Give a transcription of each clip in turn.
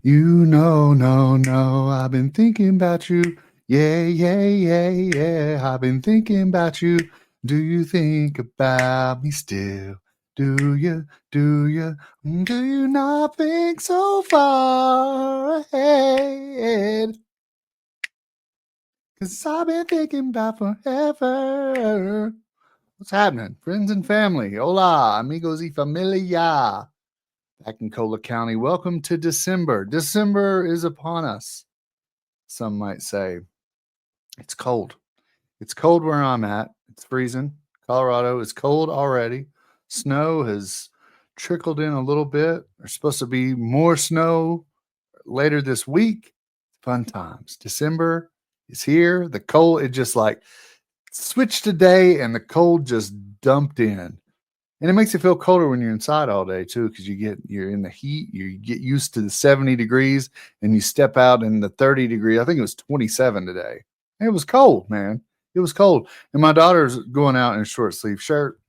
No, I've been thinking about you. Yeah, yeah, yeah, yeah. I've been thinking about you. Do you think about me still? Do you? Do you? Do you not think so far ahead? 'Cause I've been thinking about forever. What's happening? Friends and family. Hola, amigos y familia. Back in Cola County. Welcome to December. December is upon us. Some might say it's cold. It's cold where I'm at. It's freezing. Colorado is cold already. Snow has trickled in a little bit. There's supposed to be more snow later this week. Fun times. December is here. The cold, it just like switched today and the cold just dumped in. And it makes it feel colder when you're inside all day too, because you're in the heat. You get used to the 70 degrees, and you step out in the 30 degree. I think it was 27 today. And it was cold, man. It was cold. And my daughter's going out in a short sleeve shirt.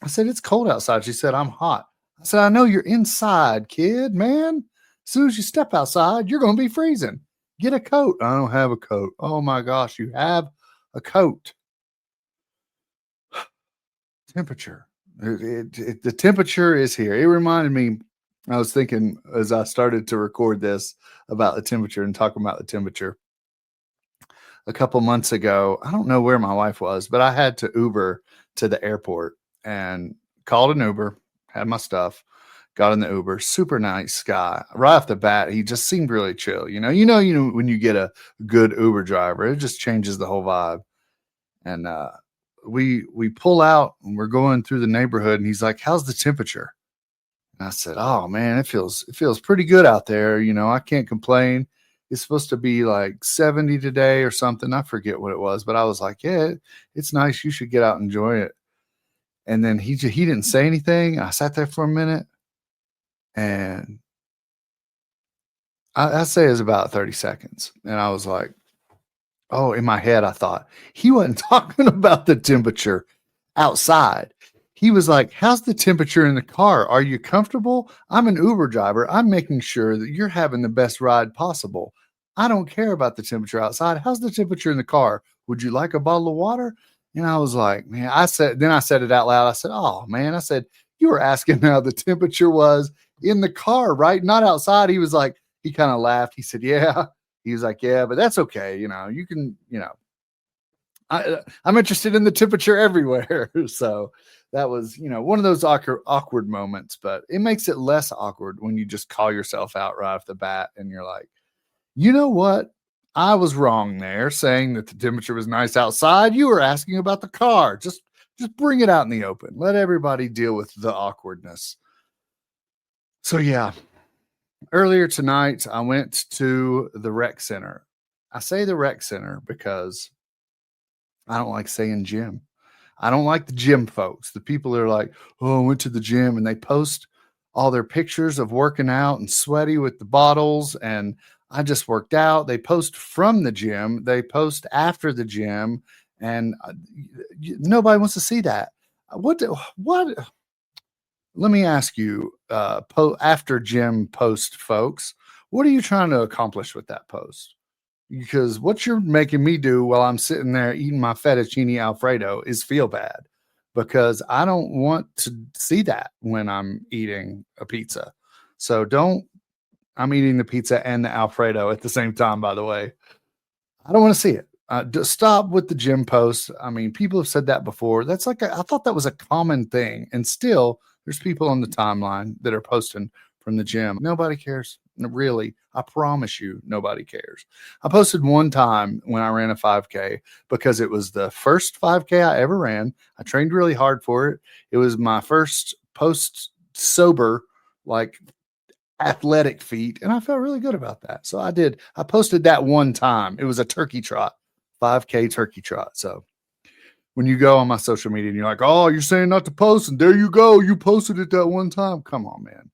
I said, "It's cold outside." She said, "I'm hot." I said, "I know you're inside, kid, man. As soon as you step outside, you're going to be freezing. Get a coat." "I don't have a coat." "Oh my gosh, you have a coat." Temperature. The temperature is here. It reminded me, I was thinking as I started to record this about the temperature and talking about the temperature a couple months ago. I don't know where my wife was, but I had to Uber to the airport and called an Uber, had my stuff, got in the Uber. Super nice guy. Right off the bat, he just seemed really chill. When you get a good Uber driver, it just changes the whole vibe. And we pull out and we're going through the neighborhood, and he's like, "How's the temperature?" And I said, "Oh man, it feels pretty good out there. I can't complain. It's supposed to be like 70 today or something. I forget what it was, but I was like, yeah, it's nice. You should get out and enjoy it." And then he didn't say anything. I sat there for a minute, and I say it's about 30 seconds, and I was like, oh, in my head, I thought he wasn't talking about the temperature outside. He was like, "How's the temperature in the car? Are you comfortable? I'm an Uber driver. I'm making sure that you're having the best ride possible. I don't care about the temperature outside. How's the temperature in the car? Would you like a bottle of water?" And I was like, man, I said it out loud. I said, "Oh, man," I said, "you were asking how the temperature was in the car, right? Not outside." He kind of laughed. He said, "Yeah." He was like, "Yeah, but that's okay. You can, I'm interested in the temperature everywhere." So that was, one of those awkward moments, but it makes it less awkward when you just call yourself out right off the bat and you're like, "You know what? I was wrong there saying that the temperature was nice outside. You were asking about the car. Just bring it out in the open. Let everybody deal with the awkwardness." So yeah, earlier tonight I went to the rec center. I say the rec center because I don't like saying gym. I don't like the gym folks. The people that are like, "Oh, I went to the gym," and they post all their pictures of working out and sweaty with the bottles. And I just worked out. They post from the gym, they post after the gym, and nobody wants to see that. What? Let me ask you, after gym post folks, what are you trying to accomplish with that post? Because what you're making me do while I'm sitting there eating my fettuccine alfredo is feel bad, because I don't want to see that when I'm eating a pizza. So don't I'm eating the pizza and the alfredo at the same time, by the way. I don't want to see it. Just stop with the gym posts. I mean, people have said that before. I thought that was a common thing. And still, there's people on the timeline that are posting from the gym. Nobody cares. Really, I promise you, nobody cares. I posted one time when I ran a 5K because it was the first 5K I ever ran. I trained really hard for it. It was my first post sober, like, athletic feat, and I felt really good about that. So I did. I posted that one time. It was a turkey trot, 5K turkey trot. So when you go on my social media and you're like, "Oh, you're saying not to post," and there you go, you posted it that one time. Come on, man.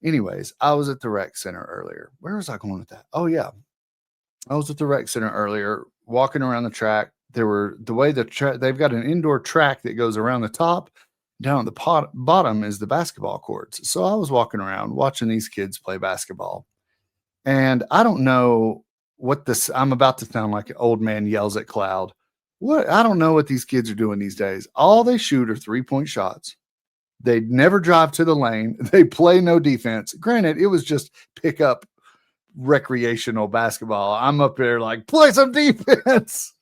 Anyways, I was at the rec center earlier. Where was I going with that? Oh yeah, I was at the rec center earlier, walking around the track. There were the way they've got an indoor track that goes around the top. Down at the bottom is the basketball courts. So I was walking around watching these kids play basketball. And I don't know what this, I'm about to sound like an old man yells at cloud. What, I don't know what these kids are doing these days. All they shoot are 3-point shots. They never drive to the lane. They play no defense. Granted, it was just pick up recreational basketball. I'm up there like, play some defense,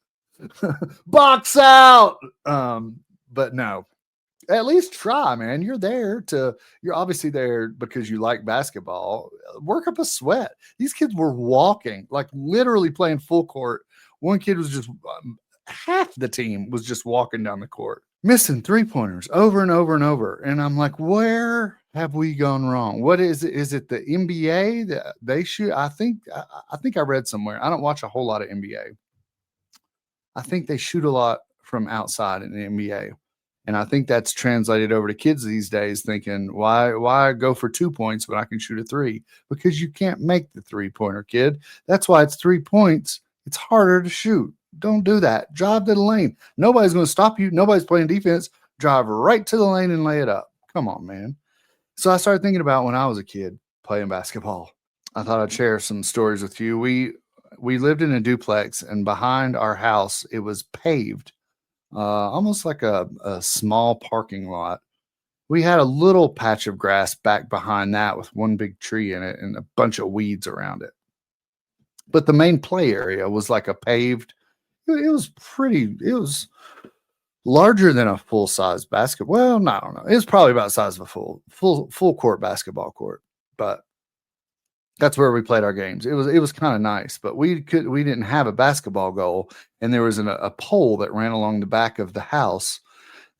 box out. But no, at least try, man. You're obviously there because you like basketball. Work up a sweat. These kids were walking, like literally playing full court. One kid was just, half the team was just walking down the court, missing 3-pointers over and over and over. And I'm like, where have we gone wrong? What is it? Is it the NBA that they shoot? I think I read somewhere. I don't watch a whole lot of NBA. I think they shoot a lot from outside in the NBA. And I think that's translated over to kids these days thinking, why go for 2 points when I can shoot a 3? Because you can't make the 3-pointer, kid. That's why it's 3 points. It's harder to shoot. Don't do that. Drive to the lane. Nobody's going to stop you. Nobody's playing defense. Drive right to the lane and lay it up. Come on, man. So I started thinking about when I was a kid playing basketball. I thought I'd share some stories with you. We lived in a duplex, and behind our house, it was paved, almost like a small parking lot. We had a little patch of grass back behind that with one big tree in it and a bunch of weeds around it. But the main play area was like a paved, it was larger than a full size basketball. Well, no, I don't know. It was probably about the size of a full court basketball court, but that's where we played our games. It was kind of nice, but we didn't have a basketball goal, and there was a pole that ran along the back of the house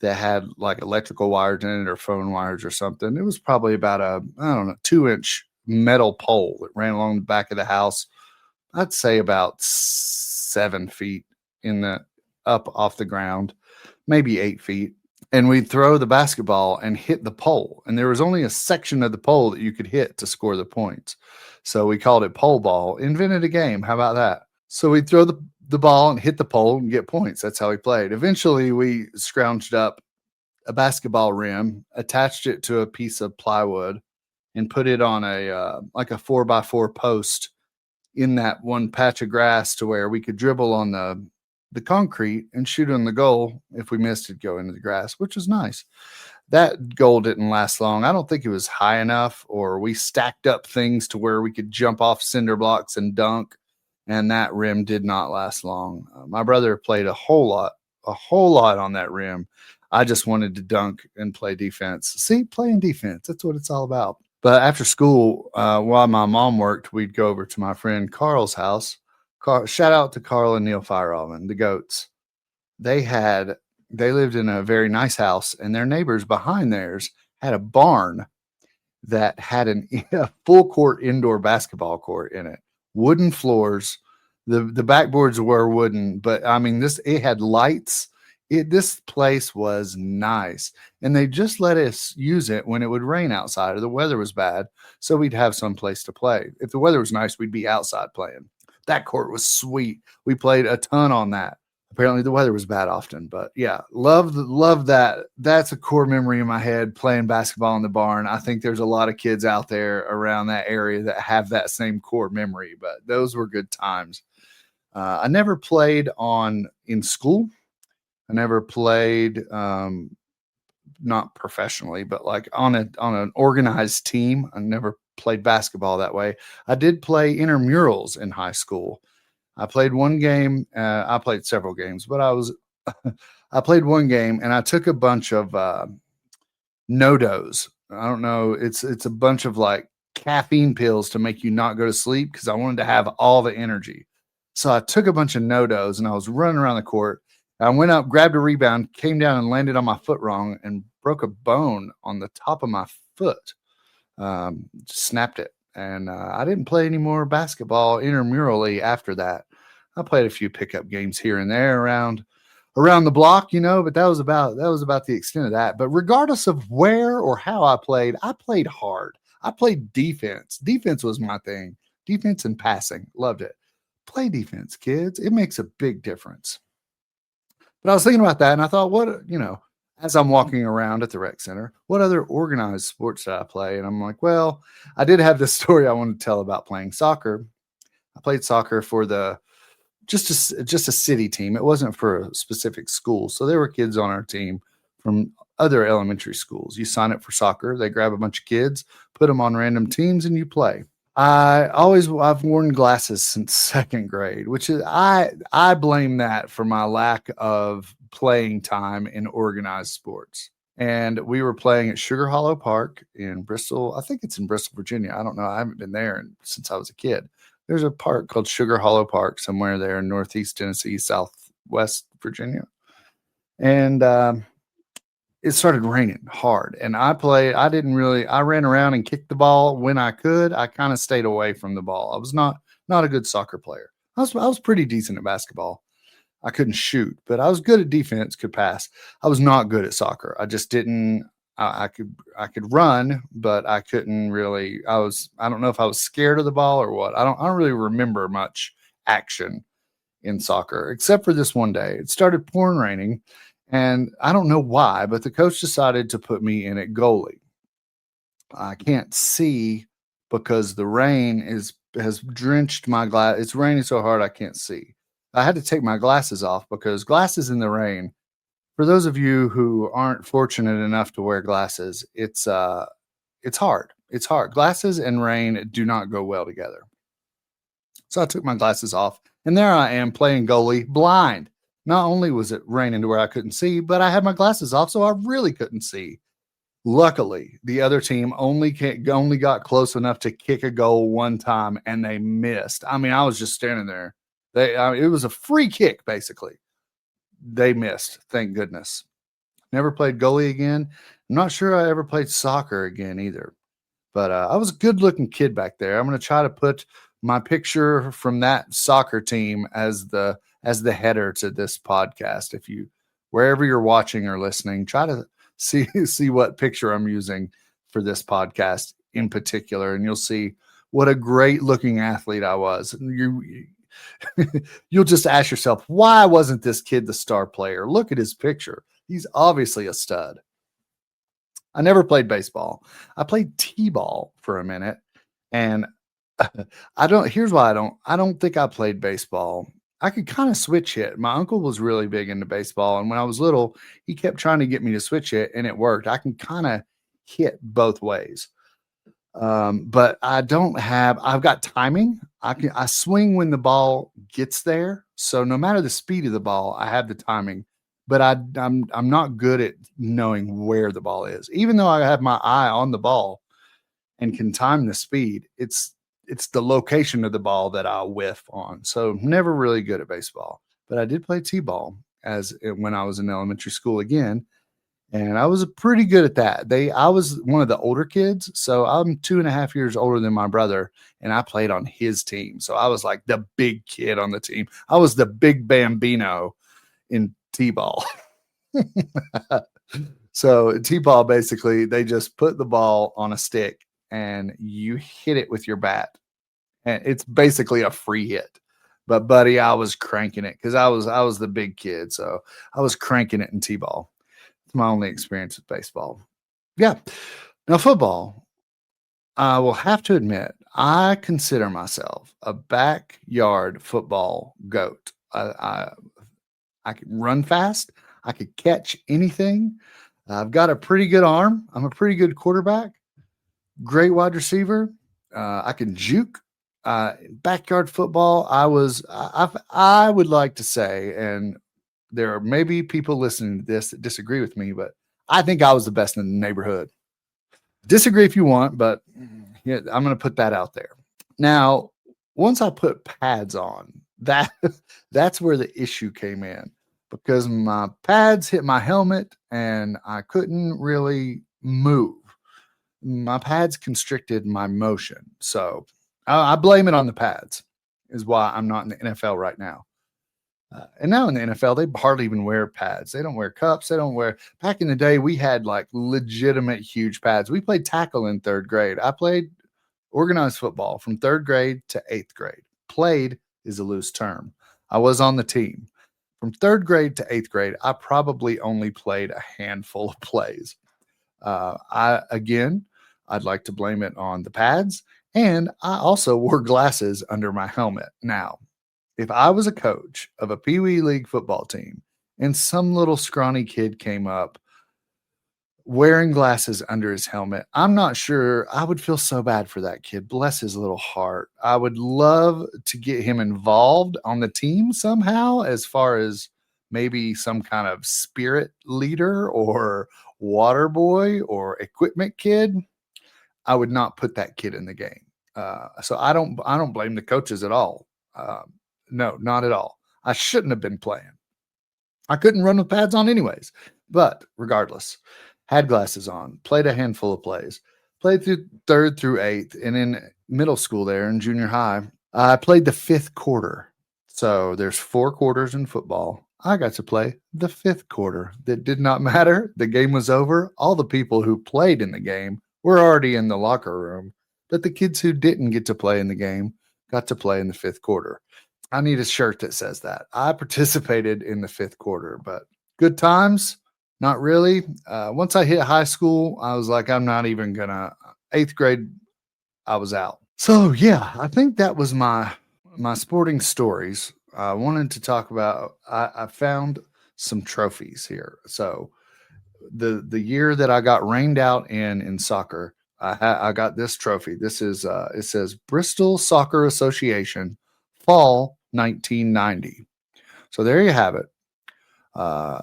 that had like electrical wires in it or phone wires or something. It was probably about a, I don't know, 2-inch metal pole that ran along the back of the house. I'd say about 7 feet up off the ground, maybe 8 feet. And we'd throw the basketball and hit the pole. And there was only a section of the pole that you could hit to score the points. So we called it pole ball. Invented a game. How about that? So we'd throw the ball and hit the pole and get points. That's how we played. Eventually, we scrounged up a basketball rim, attached it to a piece of plywood, and put it on like a 4x4 post in that one patch of grass to where we could dribble on the concrete and shoot on the goal. If we missed, it'd go into the grass, which was nice. That goal didn't last long. I don't think it was high enough, or we stacked up things to where we could jump off cinder blocks and dunk, and that rim did not last long. My brother played a whole lot on that rim. I just wanted to dunk and play defense. See, playing defense, that's what it's all about. But after school, while my mom worked, we'd go over to my friend Carl's house. Shout out to Carl and Neil Fireoven, the goats. They lived in a very nice house, and their neighbors behind theirs had a barn that had a full court indoor basketball court in it. Wooden floors. The backboards were wooden, but I mean, it had lights. This place was nice, and they just let us use it when it would rain outside or the weather was bad, so we'd have some place to play. If the weather was nice, we'd be outside playing. That court was sweet. We played a ton on that. Apparently the weather was bad often, but yeah, love that. That's a core memory in my head, playing basketball in the barn. I think there's a lot of kids out there around that area that have that same core memory, but those were good times. I never played in school. I never played, not professionally, but like on an organized team. I never played basketball that way. I did play intramurals in high school. I played one game. I played several games, but I played one game, and I took a bunch of NoDoz. I don't know. It's a bunch of like caffeine pills to make you not go to sleep because I wanted to have all the energy. So I took a bunch of NoDoz, and I was running around the court. I went up, grabbed a rebound, came down and landed on my foot wrong and broke a bone on the top of my foot. Snapped it. And I didn't play any more basketball intramurally after that. I played a few pickup games here and there around the block, but that was about the extent of that. But regardless of where or how I played hard. I played defense. Defense was my thing. Defense and passing. Loved it. Play defense, kids. It makes a big difference. But I was thinking about that, and I thought, as I'm walking around at the rec center, what other organized sports did I play? And I'm like, well, I did have this story I wanted to tell about playing soccer. I played soccer for the just a city team. It wasn't for a specific school. So there were kids on our team from other elementary schools. You sign up for soccer, they grab a bunch of kids, put them on random teams, and you play. I've worn glasses since second grade, which is I blame that for my lack of playing time in organized sports. And we were playing at Sugar Hollow Park in Bristol. I think it's in Bristol, Virginia. I don't know. I haven't been there since I was a kid. There's a park called Sugar Hollow Park somewhere there in Northeast Tennessee, Southwest Virginia. And it started raining hard, and I ran around and kicked the ball when I could. I kind of stayed away from the ball. I was not a good soccer player. I was pretty decent at basketball. I couldn't shoot, but I was good at defense, could pass. I was not good at soccer. I just didn't I could run, but I couldn't really. I don't know if I was scared of the ball or what. I don't really remember much action in soccer, except for this one day. It started pouring raining, and I don't know why, but the coach decided to put me in at goalie. I can't see because the rain has drenched my glass. It's raining so hard I can't see. I had to take my glasses off because glasses in the rain. For those of you who aren't fortunate enough to wear glasses, it's hard. It's hard. Glasses and rain do not go well together. So I took my glasses off, and there I am playing goalie blind. Not only was it raining to where I couldn't see, but I had my glasses off, so I really couldn't see. Luckily, the other team only got close enough to kick a goal one time, and they missed. I mean, I was just standing there. It was a free kick, basically. They missed. Thank goodness. Never played goalie again. I'm not sure I ever played soccer again either. But I was a good looking kid back there. I'm going to try to put my picture from that soccer team as the header to this podcast. If you wherever you're watching or listening, try to see what picture I'm using for this podcast in particular, and you'll see what a great looking athlete I was. You'll just ask yourself, why wasn't this kid the star player? Look at his picture. He's obviously a stud. I never played baseball. I played t-ball for a minute, and here's why I don't think I played baseball. I could kind of switch hit. My uncle was really big into baseball, and when I was little, he kept trying to get me to switch hit, and it worked. I can kind of hit both ways. But I've got timing. I swing when the ball gets there. So no matter the speed of the ball, I have the timing, but I'm not good at knowing where the ball is. Even though I have my eye on the ball and can time the speed, it's the location of the ball that I whiff on. So never really good at baseball, but I did play t-ball when I was in elementary school again. And I was pretty good at that. I was one of the older kids, so I'm 2.5 years older than my brother, and I played on his team. So I was like the big kid on the team. I was the big bambino in t-ball. So t-ball, basically, they just put the ball on a stick and you hit it with your bat, and it's basically a free hit. But buddy, I was cranking it because I was the big kid, so I was cranking it in t-ball. It's my only experience with baseball. Yeah. Now, football, I will have to admit, I consider myself a backyard football goat. I can run fast. I could catch anything. I've got a pretty good arm. I'm a pretty good quarterback, great wide receiver. I can juke. Backyard football, I would like to say, and there are maybe people listening to this that disagree with me, but I think I was the best in the neighborhood. Disagree if you want, but yeah, I'm going to put that out there. Now, once I put pads on, that's where the issue came in because my pads hit my helmet and I couldn't really move. My pads constricted my motion. So I blame it on the pads, is why I'm not in the NFL right now. And now in the NFL, they hardly even wear pads. They don't wear cups. They don't wear. Back in the day, we had like legitimate huge pads. We played tackle in third grade. I played organized football from third grade to eighth grade. Played is a loose term. I was on the team. From third grade to eighth grade, I probably only played a handful of plays. I'd like to blame it on the pads, and I also wore glasses under my helmet. Now, if I was a coach of a Pee Wee League football team and some little scrawny kid came up wearing glasses under his helmet, I'm not sure I would feel so bad for that kid. Bless his little heart. I would love to get him involved on the team somehow, as far as maybe some kind of spirit leader or water boy or equipment kid. I would not put that kid in the game. So I don't blame the coaches at all. No, not at all. I shouldn't have been playing. I couldn't run with pads on anyways. But regardless, had glasses on, played a handful of plays, played through third through eighth, and in middle school there in junior high, I played the fifth quarter. So there's 4 quarters in football. I got to play the fifth quarter. That did not matter. The game was over. All the people who played in the game were already in the locker room, but the kids who didn't get to play in the game got to play in the fifth quarter. I need a shirt that says that. I participated in the fifth quarter, but good times, not really. Once I hit high school, I was like, I'm not even gonna. Eighth grade, I was out. So yeah, I think that was my sporting stories. I wanted to talk about. I found some trophies here. So the year that I got rained out in soccer, I got this trophy. This is it says Bristol Soccer Association Fall 1990. So there you have it.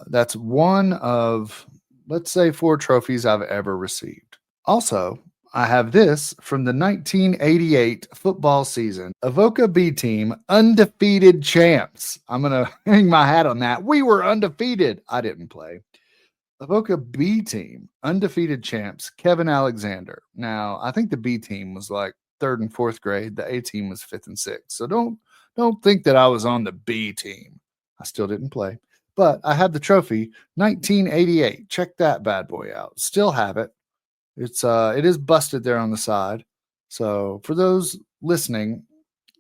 That's one of, let's say, 4 trophies I've ever received. Also, I have this from the 1988 football season. Avoca B team, undefeated champs. I'm going to hang my hat on that. We were undefeated. I didn't play. Avoca B team, undefeated champs, Kevin Alexander. Now, I think the B team was like 3rd and 4th grade. The A team was 5th and 6th. So don't think that I was on the B team. I still didn't play. But I have the trophy, 1988. Check that bad boy out. Still have it. It is busted there on the side. So for those listening,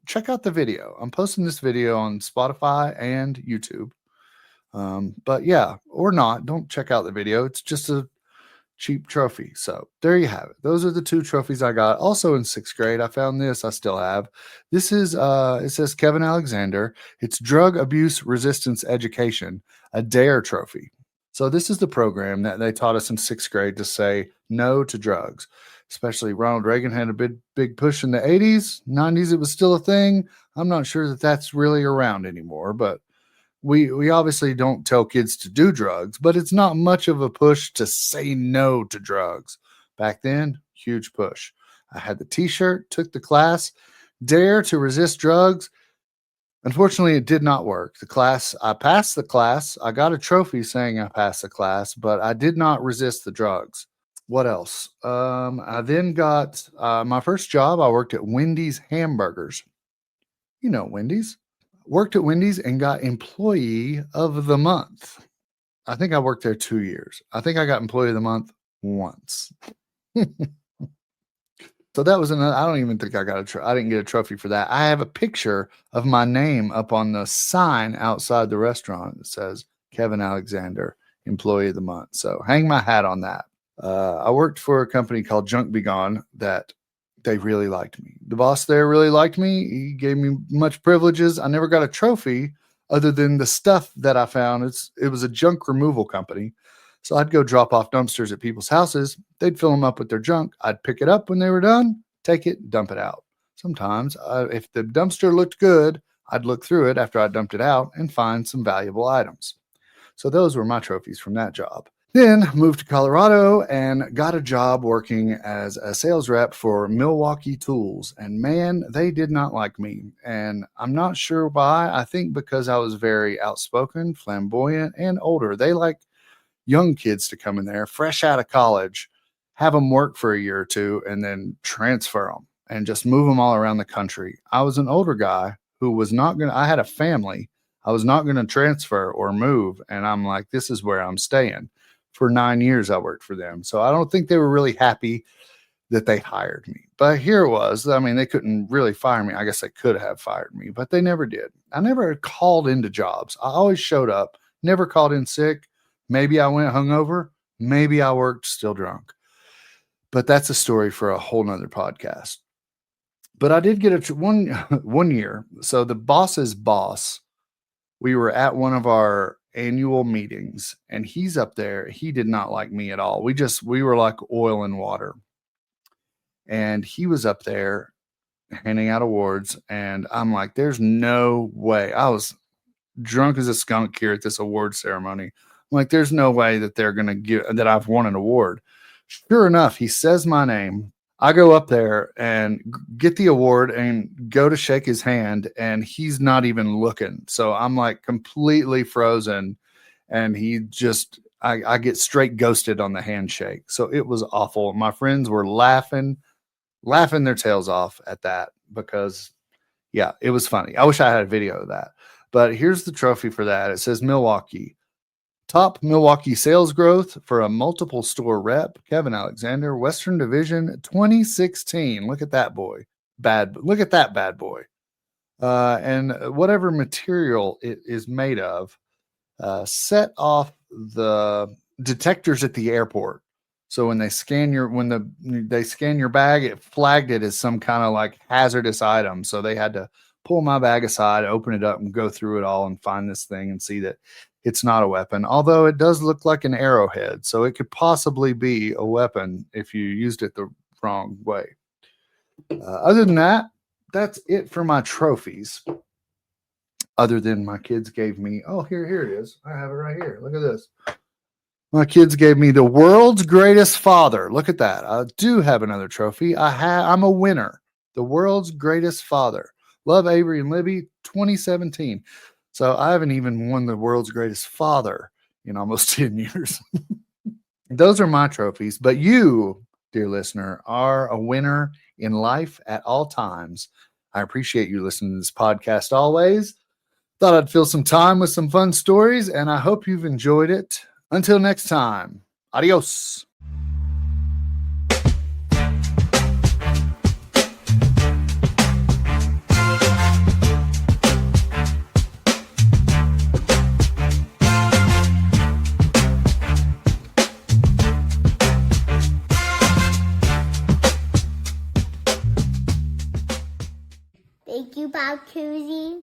check out the video. I'm posting this video on Spotify and YouTube. But yeah, or not, don't check out the video. It's just a cheap trophy. So there you have it. Those are the 2 trophies I got. Also in 6th grade, I found this. I still have. This is it says Kevin Alexander. It's Drug Abuse Resistance Education, a DARE trophy. So this is the program that they taught us in 6th grade to say no to drugs. Especially Ronald Reagan had a big push in the 80s, 90s. It was still a thing. I'm not sure that that's really around anymore, but we obviously don't tell kids to do drugs, but it's not much of a push to say no to drugs. Back then, huge push. I had the t-shirt, took the class, dare to resist drugs. Unfortunately, it did not work. I passed the class. I got a trophy saying I passed the class, but I did not resist the drugs. What else? I then got my first job. I worked at Wendy's Hamburgers. You know Wendy's. Worked at Wendy's and got Employee of the Month. I think I worked there 2 years. I think I got Employee of the Month once. So that was another. I don't even think I I didn't get a trophy for that. I have a picture of my name up on the sign outside the restaurant that says Kevin Alexander, Employee of the Month. So hang my hat on that. I worked for a company called Junk Be Gone that they really liked me. The boss there really liked me. He gave me much privileges. I never got a trophy other than the stuff that I found. It was a junk removal company. So I'd go drop off dumpsters at people's houses. They'd fill them up with their junk. I'd pick it up when they were done, take it, dump it out. Sometimes if the dumpster looked good, I'd look through it after I dumped it out and find some valuable items. So those were my trophies from that job. Then moved to Colorado and got a job working as a sales rep for Milwaukee Tools. And man, they did not like me. And I'm not sure why. I think because I was very outspoken, flamboyant, and older. They like young kids to come in there, fresh out of college, have them work for a year or 2, and then transfer them and just move them all around the country. I was an older guy who was not going to, I had a family. I was not going to transfer or move. And I'm like, this is where I'm staying. For 9 years, I worked for them. So I don't think they were really happy that they hired me. But here it was. I mean, they couldn't really fire me. I guess they could have fired me, but they never did. I never called into jobs. I always showed up, never called in sick. Maybe I went hungover. Maybe I worked still drunk. But that's a story for a whole nother podcast. But I did get one year. So the boss's boss, we were at one of our annual meetings and he's up there. He did not like me at all. We were like oil and water. And he was up there handing out awards. And I'm like, there's no way. I was drunk as a skunk here at this award ceremony. I'm like, there's no way that they're going to that I've won an award. Sure enough, he says my name. I go up there and get the award and go to shake his hand, and he's not even looking. So I'm like completely frozen, and I get straight ghosted on the handshake. So it was awful. My friends were laughing their tails off at that because, yeah, it was funny. I wish I had a video of that. But here's the trophy for that. It says Milwaukee. Top Milwaukee sales growth for a multiple store rep, Kevin Alexander, Western Division 2016. Look at that boy. Look at that bad boy. And whatever material it is made of, set off the detectors at the airport. So when they scan your bag, it flagged it as some kind of like hazardous item. So they had to pull my bag aside, open it up, and go through it all and find this thing and see that it's not a weapon, although it does look like an arrowhead. So it could possibly be a weapon if you used it the wrong way. Other than that, that's it for my trophies. Other than my kids gave me, here it is. I have it right here. Look at this. My kids gave me the world's greatest father. Look at that. I do have another trophy. I'm a winner. The world's greatest father. Love, Avery and Libby, 2017. So I haven't even won the world's greatest father in almost 10 years. Those are my trophies. But you, dear listener, are a winner in life at all times. I appreciate you listening to this podcast always. Thought I'd fill some time with some fun stories, and I hope you've enjoyed it. Until next time, adios. Thank you, Bob Cousy.